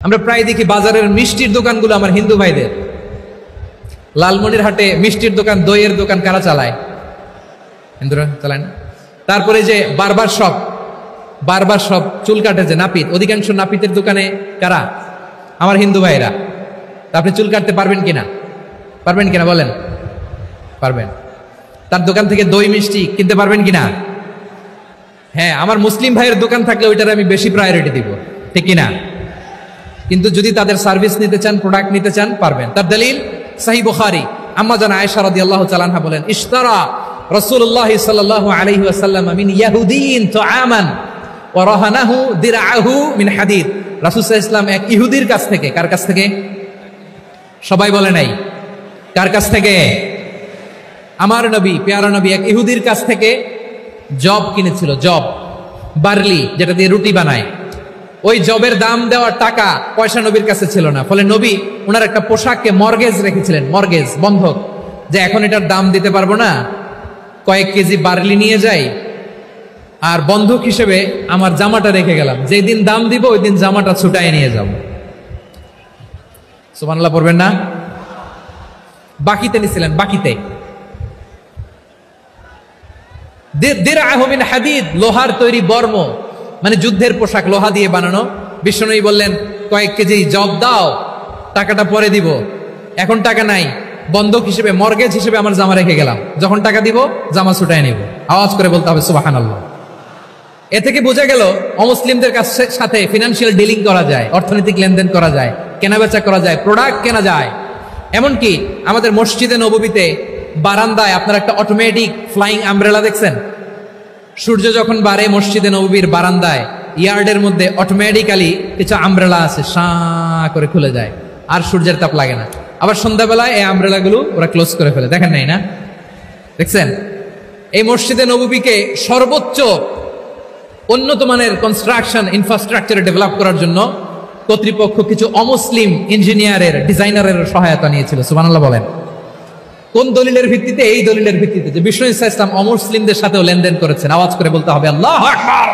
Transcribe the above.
আমরা প্রায় দেখি বাজারের মিষ্টির দোকানগুলো আমার হিন্দু ভাইদের। লালমনির হাটে মিষ্টির দোকান, দইয়ের দোকান কারা চালায়? হিন্দুরা চালায় না? তারপরে যে বারবার সব চুল কাটে যে নাপিত, অধিকাংশ নাপিতের দোকানে কারা? আমার হিন্দু ভাইরা। তা আপনি চুল কাটতে পারবেন কিনা বলেন? পারবেন। তার দোকান থেকে দই মিষ্টি কিনতে পারবেন কিনা? হ্যাঁ, আমার মুসলিম ভাইয়ের দোকান থাকলে ওইটার আমি বেশি প্রায়োরিটি দিব, ঠিক কিনা? কিন্তু যদি তাদের সার্ভিস নিতে চান, প্রোডাক্ট নিতে চান, পারবেন। তার দলিল সহিহ বুখারী, আম্মা জান আয়েশা রাদিয়াল্লাহু তাআলা আনহা বলেন, ইশতারা রাসূলুল্লাহ সাল্লাল্লাহু আলাইহি ওয়াসাল্লাম মিন ইয়াহুদিয়িন তুআমান ওয়া রাহানাহু দিরআহু মিন হাদিদ। রাসূল সাল্লাল্লাহু আলাইহি ওয়াসাল্লাম এক ইহুদির কাছ থেকে, কার কাছ থেকে? সবাই বলে নাই কার কাছ থেকে? আমার নবী, পেয়ারা নবী এক ইহুদির কাছ থেকে জব কিনেছিল, জব, বার্লি, যেটা দিয়ে রুটি বানায়। ওই জবের দাম দেওয়ার টাকা পয়সা নবীর কাছে ছিল না, ফলে নবী ওনার একটা পোশাককে মর্গেজ রেখেছিলেন, মর্গেজ, বন্ধক, যে এখন এটার দাম দিতে পারবো না, কয়েক কেজি বার্লি নিয়ে যাই আর বন্ধক হিসেবে আমার জামাটা রেখে গেলাম, যেদিন দাম দিব ওই দিন জামাটা ছুটাই নিয়ে যাব। সুবহানাল্লাহ পড়বেন না? বাকিতে নিছিলেন, বাকিতে। দিরআহু মিন হাদিদ, লোহার তৈরি বর্ম, মানে যুদ্ধের পোশাক, লোহা দিয়ে বানানো। বিশ্বনবী বললেন, কয়েক কেজি জব দাও, টাকাটা পরে দিব, এখন টাকা নাই, বন্ধক হিসেবে, মর্গেজ হিসেবে আমার জামা রেখে গেলাম, যখন টাকা দিব জামা ছুটাই নিব। আওয়াজ করে বলতে হবে সুবহানাল্লাহ। এ থেকে বোঝা গেল অমুসলিমদের সাথে ফিনান্সিয়াল ডিলিং করা যায়, অর্থনৈতিক লেনদেন করা যায়, কেনাবেচা করা যায়, প্রোডাক্ট কেনা যায়। এমনকি আমাদের মসজিদে নববীতে বারান্দায় আপনারা একটা অটোমেটিক ফ্লাইং আমব্রেলা দেখছেন? সূর্য যখন বাড়ে মসজিদে নববীর বারান্দায়, ইয়ার্ডের মধ্যে অটোমেটিক্যালি কিছু আমব্রেলা আছে, শাঁ করে খুলে যায়, আর সূর্যের তাপ লাগে না। আবার সন্ধ্যাবেলায় এই আমব্রেলা গুলো ওরা ক্লোজ করে ফেলে, দেখেন নাই না? দেখছেন? এই মসজিদে নববীকে সর্বোচ্চ উন্নত মানের কনস্ট্রাকশন ইনফ্রাস্ট্রাকচারে ডেভেলপ করার জন্য কর্তৃপক্ষ কিছু অমুসলিম ইঞ্জিনিয়ারের, ডিজাইনারের সহায়তা নিয়েছিল। সুবহানাল্লাহ বলেন। কোন দলিলের ভিত্তিতে? এই দলিলের ভিত্তিতে যে বিষ্ণু ইসা ইসলাম অমুসলিমদের সাথেও লেনদেন করেছেন। আওয়াজ করে বলতে হবে আল্লাহু আকবার।